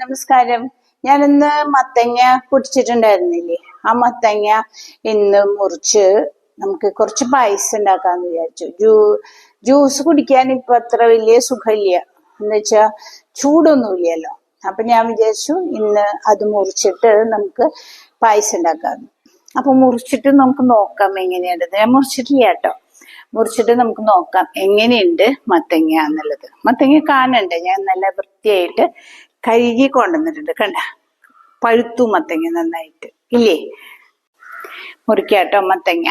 നമസ്കാരം. ഞാനിന്ന് മത്തങ്ങ പൊടിച്ചിട്ടുണ്ടായിരുന്നില്ലേ, ആ മത്തങ്ങ ഇന്ന് മുറിച്ച് നമുക്ക് കുറച്ച് പായസം ഉണ്ടാക്കാന്ന് വിചാരിച്ചു. ജ്യൂസ് കുടിക്കാൻ ഇപ്പൊ അത്ര വലിയ സുഖമില്ല, എന്ന് വെച്ചാ ചൂടൊന്നുമില്ലല്ലോ. അപ്പൊ ഞാൻ വിചാരിച്ചു ഇന്ന് അത് മുറിച്ചിട്ട് നമുക്ക് പായസം ഉണ്ടാക്കാന്ന്. അപ്പൊ മുറിച്ചിട്ട് നമുക്ക് നോക്കാം എങ്ങനെയുണ്ട്. ഞാൻ മുറിച്ചിട്ടില്ല കേട്ടോ. മുറിച്ചിട്ട് നമുക്ക് നോക്കാം എങ്ങനെയുണ്ട് മത്തങ്ങ എന്നുള്ളത്. മത്തങ്ങ കാണണ്ടേ, ഞാൻ നല്ല വൃത്തിയായിട്ട് കഴുകി കൊണ്ടുവന്നിട്ടുണ്ട്. കണ്ട, പഴുത്തു മത്തങ്ങ നന്നായിട്ട് ഇല്ലേ. മുറിക്കാട്ടോ മത്തങ്ങ.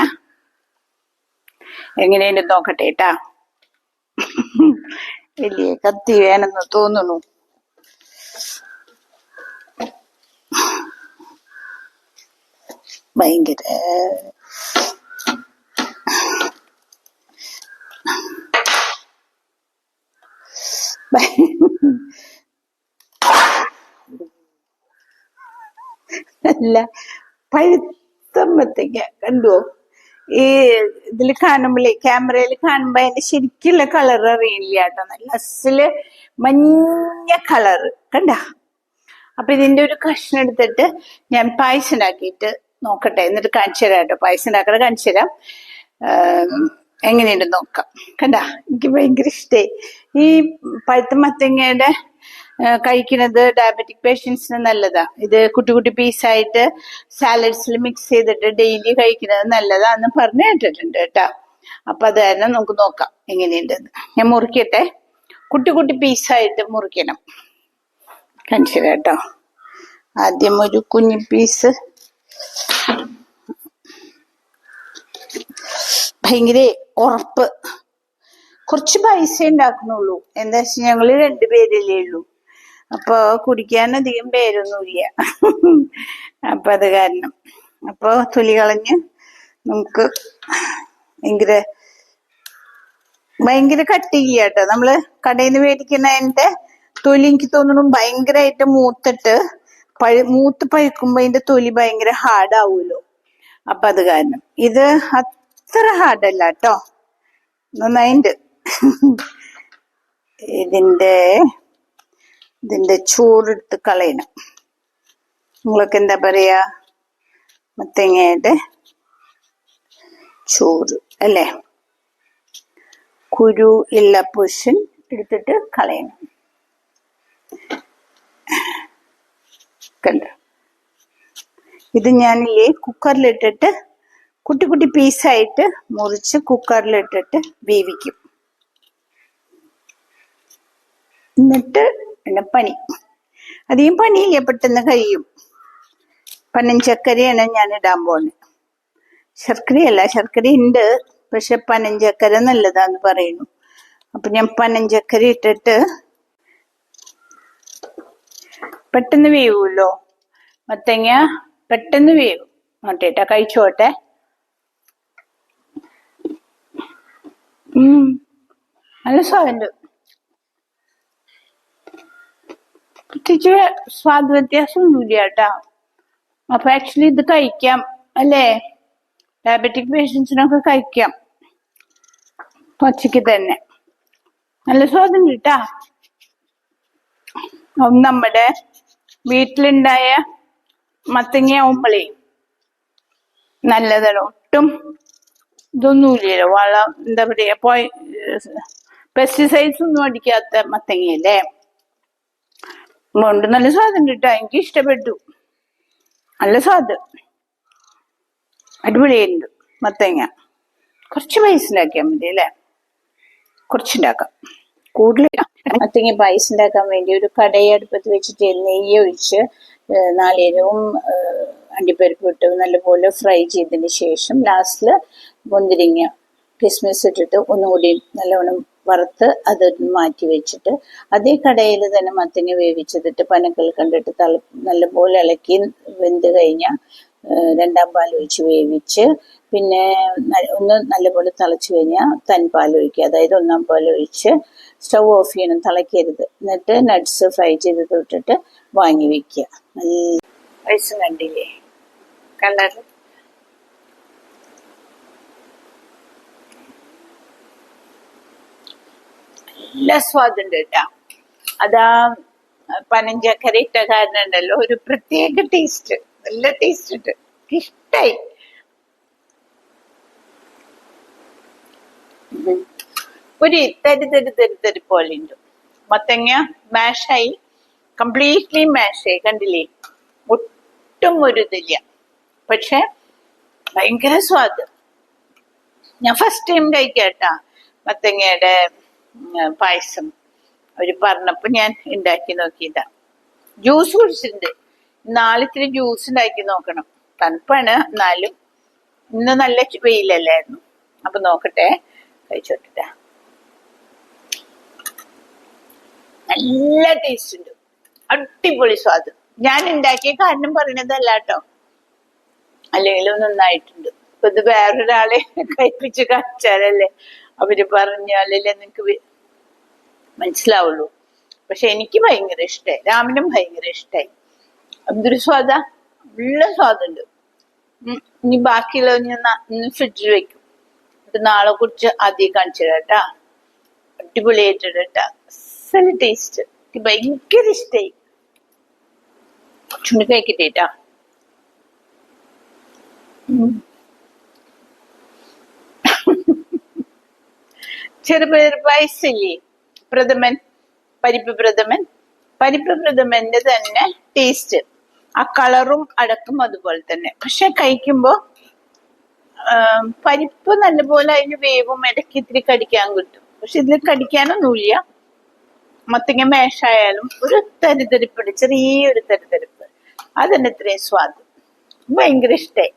എങ്ങനെയുണ്ട് നോക്കട്ടെ ട്ടാ. ഇല്ലേ, കത്തി വേണമെന്ന് തോന്നുന്നു. ഭയങ്കര നല്ല പഴുത്തമ്പത്തേക്ക കണ്ടുവോ? ഈ ഇതിൽ കാണുമ്പോഴേ, ക്യാമറയിൽ കാണുമ്പോ അതിന്റെ ശരിക്കുള്ള കളർ അറിയില്ല കേട്ടോ. നല്ല അസല് മഞ്ഞ കളറ് കണ്ട. അപ്പൊ ഇതിന്റെ ഒരു കഷ്ണം എടുത്തിട്ട് ഞാൻ പായസം ഉണ്ടാക്കിയിട്ട് നോക്കട്ടെ, എന്നിട്ട് കാണിച്ചു തരാം കേട്ടോ. പായസം ഉണ്ടാക്കണ കാണിച്ചു തരാം. എങ്ങനെയുണ്ട് നോക്കാം. കണ്ട, എനിക്ക് ഭയങ്കര ഇഷ്ടമായി ഈ പഴുത്ത മത്തങ്ങയുടെ കഴിക്കുന്നത്. ഡയബറ്റിക് പേഷ്യൻസിന് നല്ലതാ ഇത്. കുട്ടി കുട്ടി പീസായിട്ട് സാലഡ്സിൽ മിക്സ് ചെയ്തിട്ട് ഡെയിലി കഴിക്കുന്നത് നല്ലതാന്ന് പറഞ്ഞു കേട്ടിട്ടുണ്ട് കേട്ടാ. അപ്പൊ അത് കാരണം നമുക്ക് നോക്കാം എങ്ങനെയുണ്ടെന്ന്. ഞാൻ മുറിക്കട്ടെ. കുട്ടി കുട്ടി പീസായിട്ട് മുറിക്കണം. കാണിച്ചു കേട്ടോ. ആദ്യം ഒരു കുഞ്ഞു പീസ്. ഭയങ്കര ഉറപ്പ്. കുറച്ച് പൈസ ഉണ്ടാക്കുന്നുള്ളൂ. എന്താ വെച്ചാൽ ഞങ്ങള് രണ്ടുപേരല്ലേ ഉള്ളൂ. അപ്പൊ കുടിക്കാൻ അധികം പേരൊന്നുമില്ല. അപ്പൊ അത് കാരണം അപ്പൊ തൊലി കളഞ്ഞ് നമുക്ക് ഭയങ്കര കട്ടില്ല കേട്ടോ. നമ്മള് കടയിൽ നിന്ന് മേടിക്കുന്നതിന്റെ തൊലി എനിക്ക് തോന്നുന്നു ഭയങ്കരമായിട്ട് മൂത്ത് പഴുക്കുമ്പോ അതിന്റെ തൊലി ഭയങ്കര ഹാർഡാവൂലോ. അപ്പൊ അത് കാരണം ഇത് അത്ര ഹാർഡല്ല കേട്ടോ, നന്നായിണ്ട്. ഇതിന്റെ ചോറെടുത്ത് കളയണം. നിങ്ങളൊക്കെ എന്താ പറയാ? മത്തങ്ങയുടെ ചോറ് അല്ലേ. കുരു ഉള്ള പോർഷൻ എടുത്തിട്ട് കളയണം. കണ്ട, ഇത് ഞാനില്ലേ കുക്കറിലിട്ടിട്ട് കുട്ടി കുട്ടി പീസായിട്ട് മുറിച്ച് കുക്കറിലിട്ടിട്ട് വേവിക്കും. എന്നിട്ട് പിന്നെ അധികം പണിയില്ല, പെട്ടെന്ന് കഴിയും. പനഞ്ചക്കരയാണ് ഞാൻ ഇടാൻ പോകുന്നത്. ശർക്കരയല്ല, ശർക്കര ഉണ്ട്, പക്ഷെ പനഞ്ചക്കര നല്ലതാന്ന് പറയുന്നു. അപ്പൊ ഞാൻ പനഞ്ചക്കര ഇട്ടിട്ട് പെട്ടെന്ന് വേവുമല്ലോ മത്തങ്ങ, പെട്ടെന്ന് വേവും. നോട്ടേട്ടാ, കഴിച്ചോട്ടെ. നല്ല സ്വാദുണ്ട്. പ്രത്യേകിച്ച് സ്വാദ് വ്യത്യാസമൊന്നുമില്ല കേട്ടാ. അപ്പൊ ആക്ച്വലി ഇത് കഴിക്കാം അല്ലേ, ഡയബറ്റിക് പേഷ്യൻസിനൊക്കെ കഴിക്കാം പച്ചക്ക് തന്നെ. നല്ല സ്വാദുണ്ട് കേട്ടാ. നമ്മുടെ വീട്ടിലുണ്ടായ മത്തങ്ങ ആവുമ്പളേ നല്ലതാണ്. ഒട്ടും ഇതൊന്നുമില്ലല്ലോ, വളം എന്താ പറയാ, പെസ്റ്റിസൈഡ്സ് ഒന്നും അടിക്കാത്ത മത്തങ്ങയല്ലേ. അതുകൊണ്ട് നല്ല സ്വാദുണ്ട് കേട്ടോ. എനിക്ക് ഇഷ്ടപ്പെട്ടു. നല്ല സ്വാദ്, അടിപൊളിയുണ്ട് മത്തങ്ങ. കുറച്ച് പൈസ ഉണ്ടാക്കിയാൽ മതി അല്ലേ, കുറച്ചുണ്ടാക്കാം, കൂടുതൽ. മത്തങ്ങ പായസം ഉണ്ടാക്കാൻ വേണ്ടി ഒരു കടയെ അടുപ്പത്ത് വെച്ചിട്ട് നെയ്യ് ഒഴിച്ച് നാളികേരവും അണ്ടിപ്പരിപ്പ് ഇട്ട് നല്ലപോലെ ഫ്രൈ ചെയ്തതിന് ശേഷം ലാസ്റ്റില് മുന്തിരിങ്ങ കിസ്മിസ് ഇട്ടിട്ട് ഒന്നുകൂടി നല്ലവണ്ണം വറുത്ത് അത് മാറ്റി വെച്ചിട്ട് അതേ കടയിൽ തന്നെ മത്തങ്ങ വേവിച്ചതിട്ട് പനക്കൽ കണ്ടിട്ട് നല്ലപോലെ ഇളക്കി വെന്ത് കഴിഞ്ഞാൽ രണ്ടാം പാൽ ഒഴിച്ച് വേവിച്ച്, പിന്നെ ഒന്ന് നല്ലപോലെ തിളച്ചു കഴിഞ്ഞാൽ തൻപാൽ ഒഴിക്കുക. അതായത് ഒന്നാം പാൽ ഒഴിച്ച് സ്റ്റൗ ഓഫ് ചെയ്യണം, തിളക്കരുത്. എന്നിട്ട് നട്ട്സ് ഫ്രൈ ചെയ്ത് ഇട്ടിട്ട് വാങ്ങി വെക്കുക. നല്ല വയസ്സ് കണ്ടില്ലേ കളർ. നല്ല സ്വാദുണ്ട് കേട്ടാ. അതാ പനഞ്ചക്കര ഇട്ട കാരണം ഉണ്ടല്ലോ ഒരു പ്രത്യേക ടേസ്റ്റ്, നല്ല ടേസ്റ്റ് ഉണ്ട്, ഇഷ്ടായി. ഒരു തരി പോലെ ഉണ്ട്. മത്തങ്ങ മാഷായി, കംപ്ലീറ്റ്ലി മാഷായി, കണ്ടില്ലേ? ഒട്ടും ഒരു ഇതില്ല, പക്ഷെ ഭയങ്കര സ്വാദ്. ഞാൻ ഫസ്റ്റ് ടൈം കഴിക്കാട്ടാ മത്തങ്ങയുടെ പായസം. അവര് പറഞ്ഞപ്പോ ഞാൻ ഉണ്ടാക്കി നോക്കിയതാ. ജ്യൂസ് കുടിച്ചിട്ടുണ്ട്. നാളെ ഇത്തിരി ജ്യൂസ് ഉണ്ടാക്കി നോക്കണം. തണുപ്പാണ്, എന്നാലും ഇന്ന് നല്ല വെയിലല്ലായിരുന്നു. അപ്പൊ നോക്കട്ടെ, കഴിച്ചോട്ടെ. നല്ല ടേസ്റ്റ് ഉണ്ട്, അടിപൊളി സ്വാദ്. ഞാൻ ഉണ്ടാക്കിയ കാരണം പറയണതല്ല കേട്ടോ, അല്ലെങ്കിലും നന്നായിട്ടുണ്ട്. ഇപ്പൊ ഇത് വേറൊരാളെ കഴിപ്പിച്ച് കാണിച്ചാലല്ലേ അവര് പറഞ്ഞാലല്ലേ നിങ്ങക്ക് മനസ്സിലാവുള്ളൂ. പക്ഷെ എനിക്ക് ഭയങ്കര ഇഷ്ടായി, രാമനും ഭയങ്കര ഇഷ്ടായി. എന്തൊരു സ്വാദാ, നല്ല സ്വാദുണ്ട്. ഇനി ബാക്കിയുള്ള ഇന്ന് ഫ്രിഡ്ജിൽ വെക്കും. ഇത് നാളെ കുറിച്ച് ആദ്യം കാണിച്ചു തരാട്ടാ. അടിപൊളിയായിട്ടാ, അസല് ടേസ്റ്റ്. എനിക്ക് ഭയങ്കര ഇഷ്ടായി. ചുണ്ടി കഴിക്കട്ടേട്ടാ. ചെറുപയർ പായസല്ലേ, പ്രഥമൻ, പരിപ്പ് പ്രഥമന്റെ തന്നെ ടേസ്റ്റ്. ആ കളറും അടക്കം അതുപോലെ തന്നെ. പക്ഷെ കഴിക്കുമ്പോ പരിപ്പ് നല്ലപോലെ അതിന് വേവും, ഇടയ്ക്ക് ഇത്തിരി കടിക്കാൻ കിട്ടും. പക്ഷെ ഇതിൽ കടിക്കാനൊന്നുമില്ല. മത്തങ്ങ മേഷായാലും ഒരു തരിതരിപ്പുണ്ട്, ചെറിയൊരു തരിതരിപ്പ്. അതന്നെ ഇത്രയും സ്വാദ്. ഭയങ്കര ഇഷ്ടായി.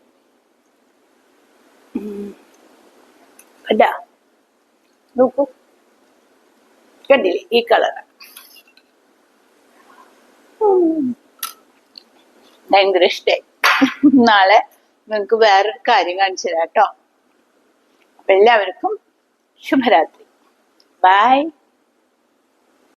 കണ്ടാ, നോക്കൂ, കണ്ടില്ലേ ഈ കളർ? ഭയങ്കര ഇഷ്ടായി. നാളെ നിങ്ങൾക്ക് വേറൊരു കാര്യം കാണിച്ചു തരാം കേട്ടോ. അപ്പൊ എല്ലാവർക്കും ശുഭരാത്രി. ബൈ.